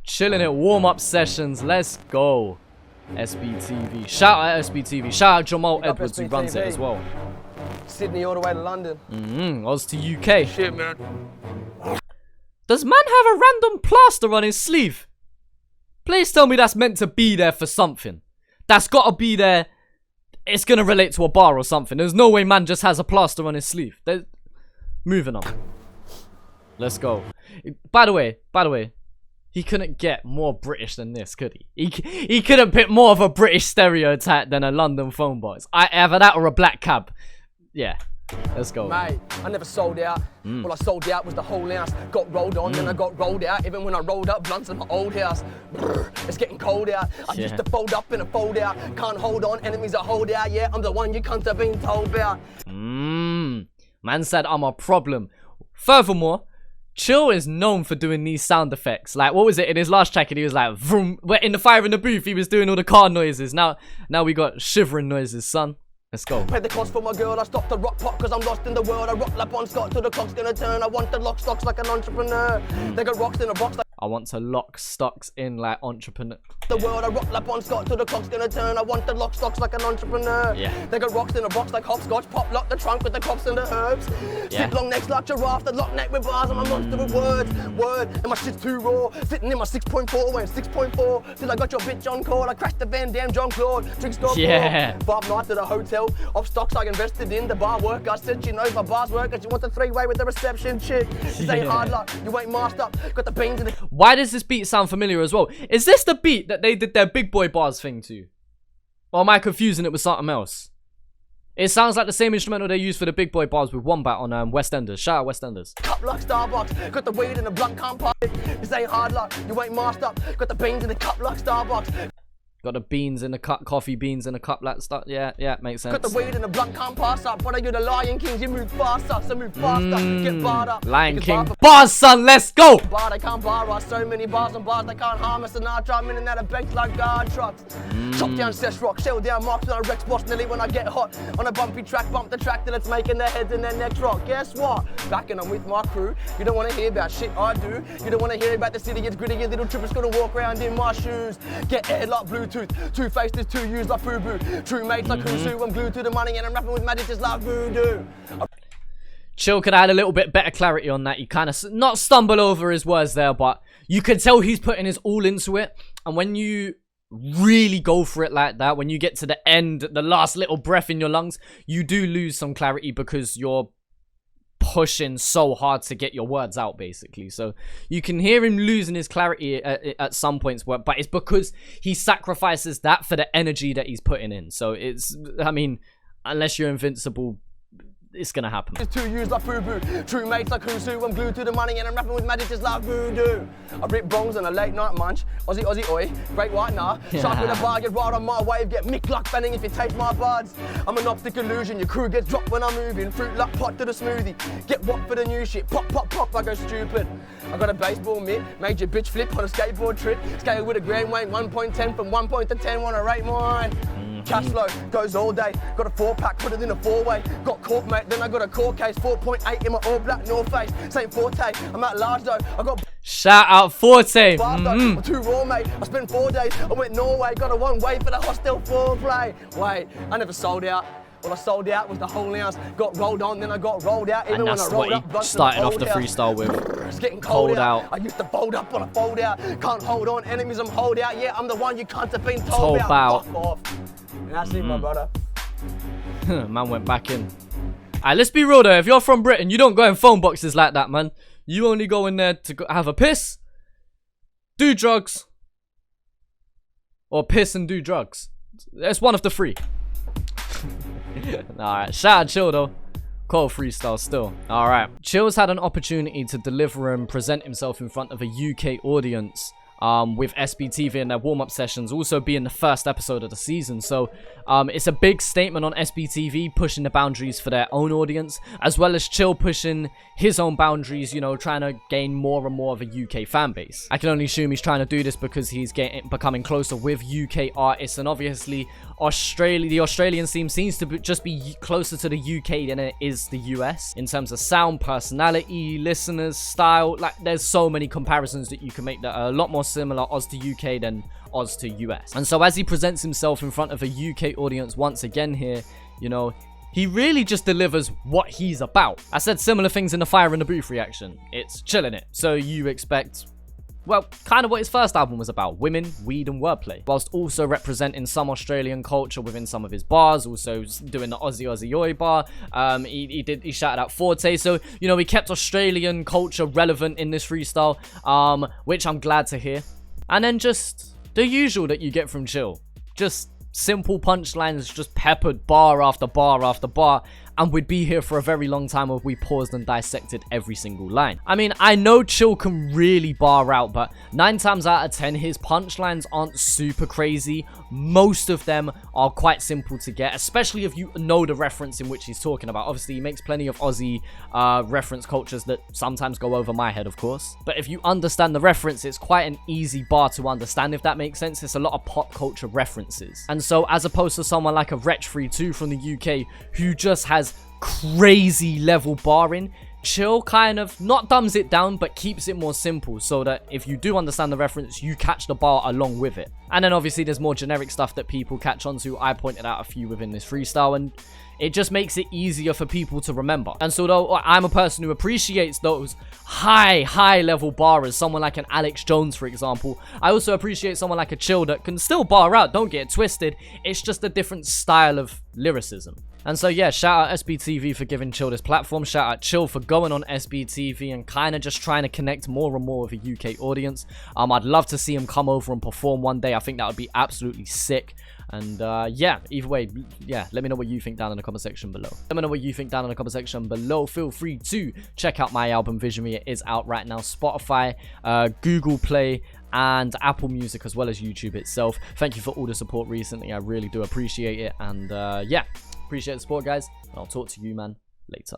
ChillinIT warm-up sessions. Let's go. SBTV. Shout out SBTV. Shout out Jamal Edwards who runs it as well. Sydney all the way to London. Oz to UK. Shit, man. Does man have a random plaster on his sleeve? Please tell me that's meant to be there for something. That's got to be there. It's going to relate to a bar or something. There's no way man just has a plaster on his sleeve. Moving on. Let's go. By the way, he couldn't get more British than this, could he? He couldn't pick more of a British stereotype than a London phone box. Either that or a black cab. Yeah. Let's go. Mate, I never sold out. All I sold out was the whole house. Got rolled on, then I got rolled out. Even when I rolled up blunts in my old house. Brr, it's getting cold out. I used to fold up and a fold out. Can't hold on, enemies I hold out. Yeah, I'm the one you cunts have been told about. Man said I'm a problem. Furthermore, Chill is known for doing these sound effects. Like, what was it in his last track? And he was like, vroom. In the fire in the booth, he was doing all the car noises. Now we got shivering noises, son. Let's go. Pay the cost for my girl, I stopped the rock pot cause I'm lost in the world. I rock lap on Scott till the clock's gonna turn. I want to lock stocks like an entrepreneur. They got rocks in a box like I want to lock stocks in like entrepreneur. The world, I rock lap on Scott till the clock's gonna turn. I want to lock stocks like an entrepreneur. Yeah. They got rocks in a box like hopscotch. Pop lock the trunk with the cops and the herbs. Sit long necks like giraffe, the lock neck with bars. I'm a monster with words. And my shit's too raw. Sitting in my 6.4, weighing 6.4. Till I got your bitch on call. I crashed the Van Dam John Claude. Drink store. Yeah. 5 nights at a hotel. Off stocks I invested in. The bar worker, I said she knows my bar's work. And she wants a 3-way with the reception chick. She's saying hard luck, you ain't masked up. Got the beans in the... Why does this beat sound familiar as well? Is this the beat that they did their big boy bars thing to? Or am I confusing it with something else? It sounds like the same instrumental they used for the big boy bars with Wombat on West Enders. Shout out West Enders. Cup like Starbucks, got the weed in the blunt, can't pipe it. This ain't hard luck, you ain't masked up. Got the beans in the cup like Starbucks. Got the beans in the cup, coffee beans in a cup like stuff. Yeah, makes sense. Got the weed in the blunt, can't pass up. What are you, the Lion King? You move faster, so move faster. Get barred up. Lion King. Bars, son, let's go. Bar, they can't bar us. So many bars and bars, they can't harm us. And I drive in and out of banks like guard trucks. Chop down Sesh Rock, shell down marks on a Rex boss nearly when I get hot. On a bumpy track, bump the track till it's making their heads and their necks rock. Guess what? Back and I'm with my crew. You don't want to hear about shit I do. You don't want to hear about the city, it's gritty. Your little tripper's gonna walk around in my shoes. Get aired like Bluetooth. Two-faced is 2 U's like FUBU. True mates like Kusu. I'm glued to the money and I'm rapping with magic just like voodoo. Chill could add a little bit better clarity on that. You kind of not stumble over his words there, but you can tell he's putting his all into it. And when you really go for it like that, when you get to the end, the last little breath in your lungs, you do lose some clarity because you're pushing so hard to get your words out, basically. So you can hear him losing his clarity at some points, but it's because he sacrifices that for the energy that he's putting in. So it's, I mean, unless you're invincible, it's gonna happen. It's 2 U's like FUBU. True mates like Kusu. I'm glued to the money and I'm rapping with magic just like voodoo. I rip bongs on a late night munch. Aussie oi, great white nah. Shark with a bar, get right on my wave. Get Mick Luck banning if you taste my buds. I'm an optic illusion. Your crew gets dropped when I'm moving. Fruit luck pot to the smoothie. Get what for the new shit. Pop, pop, pop, I go stupid. I got a baseball mitt. Made your bitch flip on a skateboard trip. Scale with a grand weight 1.10 from 1 point to 10. Wanna rate mine? Cash flow goes all day. Got a 4-pack, put it in a 4-way. Got caught, mate, then I got a court case. 4.8 in my all black North Face. Same Forte, I'm at large though. I got shout out Forte. I'm too raw, mate. I spent 4 days. I went Norway, got a 1-way for the hostel foreplay. Wait, I never sold out. All I sold out was the whole ounce. Got rolled on, then I got rolled out. Even and that's when I rolled what up, he started off the freestyle with. It's getting cold out. I used to fold up on a fold out. Can't hold on, enemies I'm hold out. Yeah, I'm the one you can't have been told about. Fuck off. And that's it, my brother. Man went back in. Alright, let's be real though. If you're from Britain, you don't go in phone boxes like that, man. You only go in there to go have a piss, do drugs, or piss and do drugs. It's one of the three. Alright, shout out Chill though. Cold freestyle still. Alright. Chill's had an opportunity to deliver and present himself in front of a UK audience. With SBTV and their warm-up sessions also being the first episode of the season. So it's a big statement on SBTV pushing the boundaries for their own audience, as well as Chill pushing his own boundaries, you know, trying to gain more and more of a UK fan base. I can only assume he's trying to do this because he's becoming closer with UK artists, and obviously the Australian scene seems to just be closer to the UK than it is the US in terms of sound, personality, listeners, style. Like, there's so many comparisons that you can make that are a lot more similar Oz to UK than Oz to US. And so as he presents himself in front of a UK audience once again here, you know, he really just delivers what he's about. I said similar things in the Fire in the Booth reaction. It's ChillinIT. So you expect, well, kind of what his first album was about: women, weed, and wordplay. Whilst also representing some Australian culture within some of his bars, also doing the Aussie Aussie Oi bar. He shouted out Forte. So, you know, he kept Australian culture relevant in this freestyle, which I'm glad to hear. And then just the usual that you get from Chill. Just simple punchlines, just peppered bar after bar after bar, and we'd be here for a very long time if we paused and dissected every single line. I mean, I know Chill can really bar out, but 9 times out of 10, his punchlines aren't super crazy. Most of them are quite simple to get, especially if you know the reference in which he's talking about. Obviously, he makes plenty of Aussie reference cultures that sometimes go over my head, of course. But if you understand the reference, it's quite an easy bar to understand, if that makes sense. It's a lot of pop culture references. And so, as opposed to someone like a Wretch32 from the UK, who just has crazy level barring, Chill kind of not dumbs it down, but keeps it more simple, so that if you do understand the reference, you catch the bar along with it. And then obviously there's more generic stuff that people catch on to. I pointed out a few within this freestyle, and it just makes it easier for people to remember. And so though I'm a person who appreciates those high level barrers, someone like an Alex Jones, for example, I also appreciate someone like a Chill that can still bar out, don't get it twisted. It's just a different style of lyricism. And so yeah, shout out SBTV for giving Chill this platform. Shout out Chill for going on SBTV and kind of just trying to connect more and more with a UK audience. I'd love to see him come over and perform one day. I think that would be absolutely sick. And yeah, either way, yeah, let me know what you think down in the comment section below. Let me know what you think down in the comment section below. Feel free to check out my album Visionary. It is out right now. Spotify, Google Play, and Apple Music, as well as YouTube itself. Thank you for all the support recently. I really do appreciate it. And yeah, appreciate the support, guys. And I'll talk to you, man, later.